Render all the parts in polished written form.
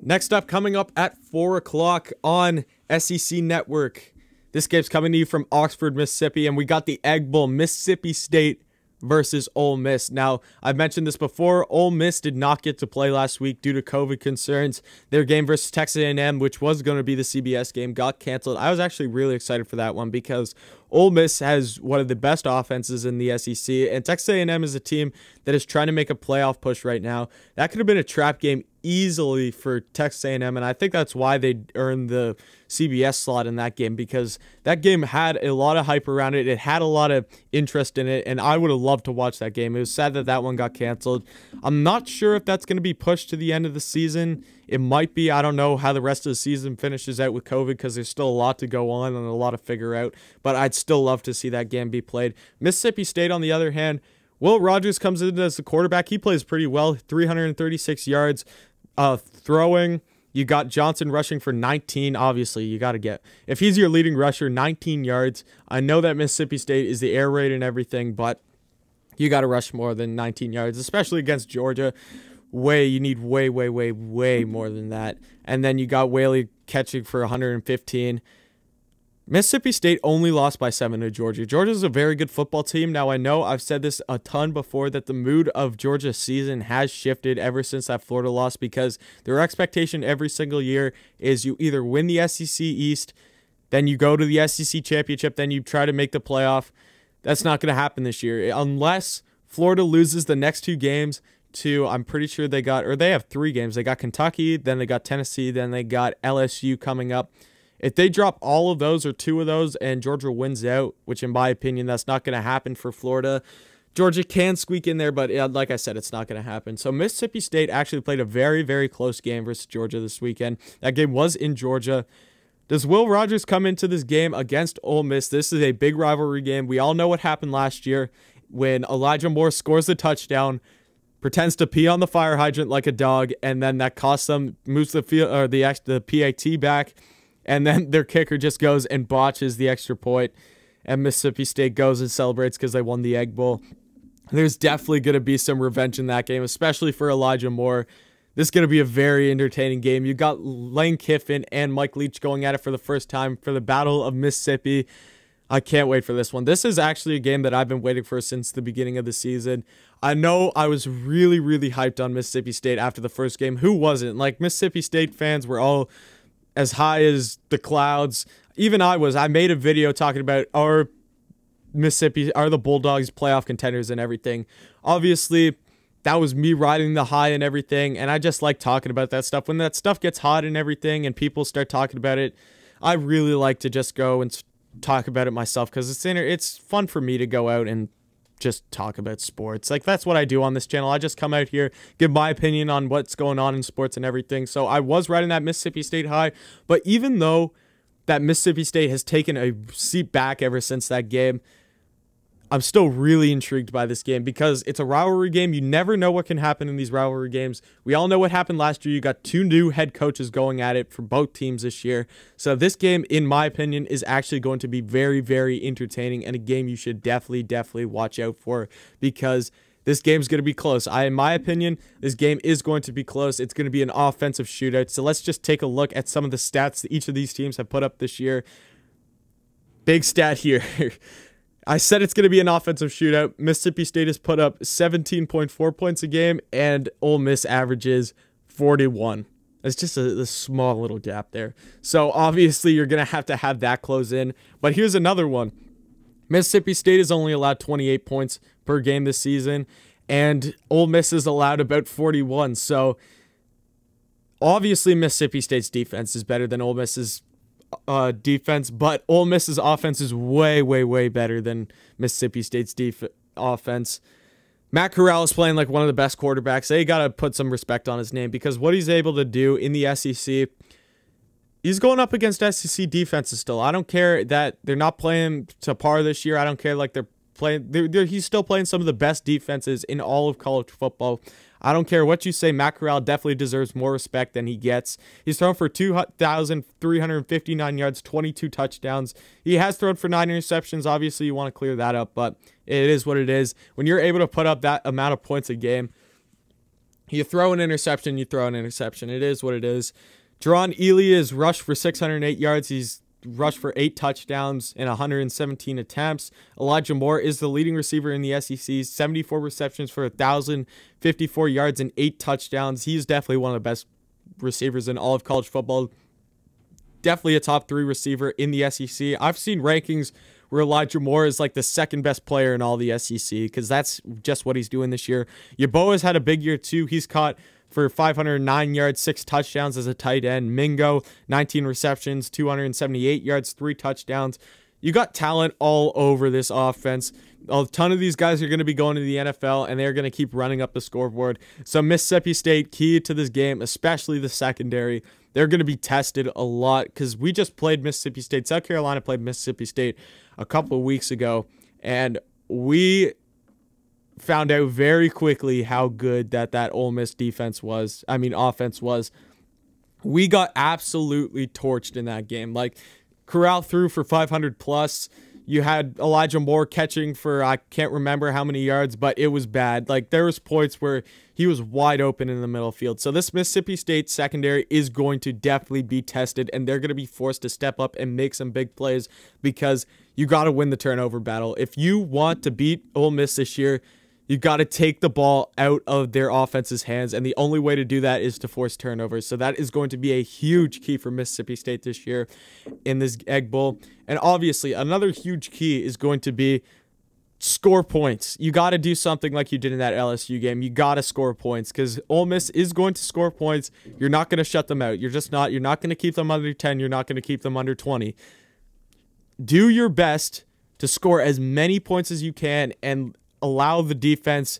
Next up, coming up at 4 o'clock on SEC Network. This game's coming to you from Oxford, Mississippi, and we got the Egg Bowl, Mississippi State versus Ole Miss. Now, I've mentioned this before. Ole Miss did not get to play last week due to COVID concerns. Their game versus Texas A&M, which was going to be the CBS game, got canceled. I was actually really excited for that one because Ole Miss has one of the best offenses in the SEC, and Texas A&M is a team that is trying to make a playoff push right now. That could have been a trap game easily for Texas A&M, and I think that's why they earned the CBS slot in that game, because that game had a lot of hype around it. It had a lot of interest in it, and I would have loved to watch that game. It was sad that that one got canceled. I'm not sure if that's going to be pushed to the end of the season. It might be. I don't know how the rest of the season finishes out with COVID because there's still a lot to go on and a lot to figure out, but I'd still love to see that game be played. Mississippi State, on the other hand, Will Rogers comes in as the quarterback. He plays pretty well, 336 yards throwing. You got Johnson rushing for 19. Obviously, you got to get, if he's your leading rusher, 19 yards. I know that Mississippi State is the air raid and everything, but you got to rush more than 19 yards, especially against Georgia. You need way more than that. And then you got Whaley catching for 115. Mississippi State only lost by 7 to Georgia. Georgia's a very good football team. Now, I know I've said this a ton before that the mood of Georgia's season has shifted ever since that Florida loss, because their expectation every single year is you either win the SEC East, then you go to the SEC Championship, then you try to make the playoff. That's not going to happen this year unless Florida loses the next 2 games to, I'm pretty sure they have 3 games. They got Kentucky, then they got Tennessee, then they got LSU coming up. If they drop all of those or 2 of those and Georgia wins out, which in my opinion, that's not going to happen for Florida. Georgia can squeak in there, but like I said, it's not going to happen. So Mississippi State actually played a very close game versus Georgia this weekend. That game was in Georgia. Does Will Rogers come into this game against Ole Miss? This is a big rivalry game. We all know what happened last year when Elijah Moore scores the touchdown, pretends to pee on the fire hydrant like a dog, and then that costs them, moves the field or the PAT back. And then their kicker just goes and botches the extra point, and Mississippi State goes and celebrates because they won the Egg Bowl. There's definitely going to be some revenge in that game, especially for Elijah Moore. This is going to be a very entertaining game. You got Lane Kiffin and Mike Leach going at it for the first time for the Battle of Mississippi. I can't wait for this one. This is actually a game that I've been waiting for since the beginning of the season. I know I was really hyped on Mississippi State after the first game. Who wasn't? Like, Mississippi State fans were all as high as the clouds. Even I was. I made a video talking about are the Bulldogs playoff contenders and everything. Obviously, that was me riding the high and everything, and I just like talking about that stuff. When that stuff gets hot and everything and people start talking about it, I really like to just go and talk about it myself, because it's fun for me to go out and just talk about sports. Like, that's what I do on this channel. I just come out here, give my opinion on what's going on in sports and everything. So I was riding that Mississippi State high, but even though that Mississippi State has taken a seat back ever since that game, I'm still really intrigued by this game because it's a rivalry game. You never know what can happen in these rivalry games. We all know what happened last year. You got 2 new head coaches going at it for both teams this year. So this game, in my opinion, is actually going to be very entertaining, and a game you should definitely watch out for, because this game's going to be close. In my opinion, this game is going to be close. It's going to be an offensive shootout. So let's just take a look at some of the stats that each of these teams have put up this year. Big stat here. I said it's going to be an offensive shootout. Mississippi State has put up 17.4 points a game, and Ole Miss averages 41. It's just a small little gap there. So obviously you're going to have that close in. But here's another one. Mississippi State has only allowed 28 points per game this season, and Ole Miss has allowed about 41. So obviously Mississippi State's defense is better than Ole Miss's defense, but Ole Miss's offense is way better than Mississippi State's offense. Matt Corral is playing like one of the best quarterbacks. They got to put some respect on his name, because what he's able to do in the SEC, he's going up against SEC defenses still. I don't care that they're not playing to par this year. I don't care like they're playing. He's still playing some of the best defenses in all of college football. I don't care what you say. Matt Corral definitely deserves more respect than he gets. He's thrown for 2,359 yards, 22 touchdowns. He has thrown for 9 interceptions. Obviously, you want to clear that up, but it is what it is. When you're able to put up that amount of points a game, You throw an interception, you throw an interception. It is what it is. Jaron Elia is rushed for 608 yards. He's rushed for 8 touchdowns in 117 attempts. Elijah Moore is the leading receiver in the SEC. 74 receptions for 1,054 yards and 8 touchdowns. He's definitely one of the best receivers in all of college football. Definitely a top 3 receiver in the SEC. I've seen rankings where Elijah Moore is like the second best player in all the SEC because that's just what he's doing this year. Yeboah's had a big year too. He's caught for 509 yards, 6 touchdowns as a tight end. Mingo, 19 receptions, 278 yards, 3 touchdowns. You got talent all over this offense. A ton of these guys are going to be going to the NFL, and they're going to keep running up the scoreboard. So Mississippi State, key to this game, especially the secondary, they're going to be tested a lot because we just played Mississippi State. South Carolina played Mississippi State a couple of weeks ago, and we found out very quickly how good that Ole Miss offense was. We got absolutely torched in that game. Like, Corral threw for 500 plus. You had Elijah Moore catching for, I can't remember how many yards, but it was bad. Like, there was points where he was wide open in the middle field. So this Mississippi State secondary is going to definitely be tested, and they're going to be forced to step up and make some big plays because you got to win the turnover battle. If you want to beat Ole Miss this year, you got to take the ball out of their offense's hands, and the only way to do that is to force turnovers. So that is going to be a huge key for Mississippi State this year in this Egg Bowl. And obviously, another huge key is going to be score points. You got to do something like you did in that LSU game. You got to score points because Ole Miss is going to score points. You're not going to shut them out. You're not going to keep them under 10. You're not going to keep them under 20. Do your best to score as many points as you can and allow the defense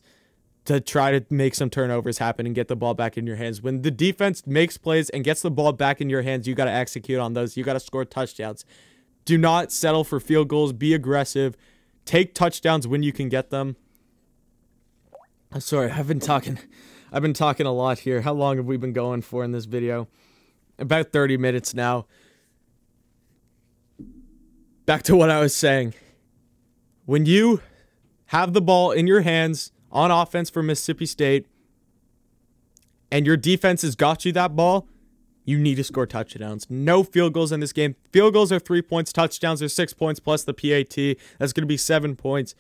to try to make some turnovers happen and get the ball back in your hands. When the defense makes plays and gets the ball back in your hands, you got to execute on those. You got to score touchdowns. Do not settle for field goals. Be aggressive. Take touchdowns when you can get them. I'm sorry, I've been talking a lot here. How long have we been going for in this video? About 30 minutes now. Back to what I was saying. When you have the ball in your hands on offense for Mississippi State, and your defense has got you that ball, you need to score touchdowns. No field goals in this game. Field goals are 3 points. Touchdowns are 6 points plus the PAT. That's going to be 7 points.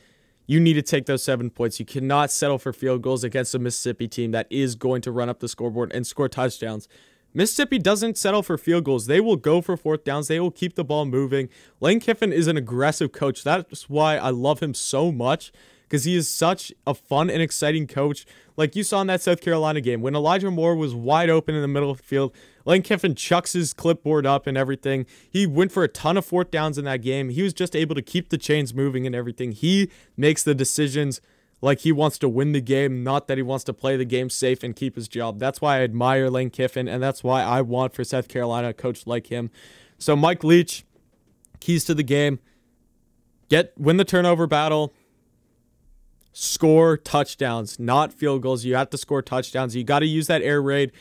You need to take those 7 points. You cannot settle for field goals against a Mississippi team that is going to run up the scoreboard and score touchdowns. Mississippi doesn't settle for field goals. They will go for 4th downs. They will keep the ball moving. Lane Kiffin is an aggressive coach. That's why I love him so much, because he is such a fun and exciting coach. Like you saw in that South Carolina game, when Elijah Moore was wide open in the middle of the field, Lane Kiffin chucks his clipboard up and everything. He went for a ton of 4th downs in that game. He was just able to keep the chains moving and everything. He makes the decisions like he wants to win the game, not that he wants to play the game safe and keep his job. That's why I admire Lane Kiffin, and that's why I want for South Carolina a coach like him. So Mike Leach, keys to the game: win the turnover battle, score touchdowns, not field goals. You have to score touchdowns. You got to use that air raid.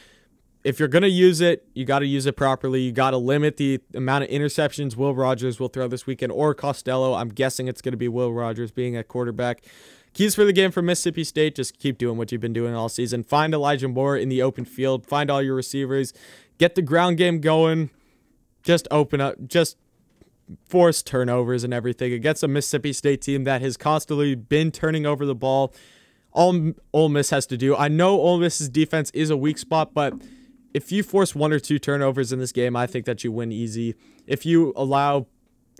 If you're going to use it, you got to use it properly. You got to limit the amount of interceptions Will Rogers will throw this weekend, or Costello. I'm guessing it's going to be Will Rogers being at quarterback. Keys for the game for Mississippi State: just keep doing what you've been doing all season. Find Elijah Moore in the open field. Find all your receivers. Get the ground game going. Just open up. Just force turnovers and everything against a Mississippi State team that has constantly been turning over the ball. All Ole Miss has to do. I know Ole Miss's defense is a weak spot, but if you force 1 or 2 turnovers in this game, I think that you win easy. If you allow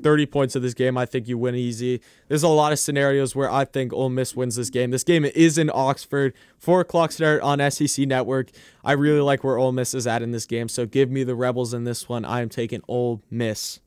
30 points of this game, I think you win easy. There's a lot of scenarios where I think Ole Miss wins this game. This game is in Oxford, 4 o'clock start on SEC Network. I really like where Ole Miss is at in this game, so give me the Rebels in this one. I am taking Ole Miss.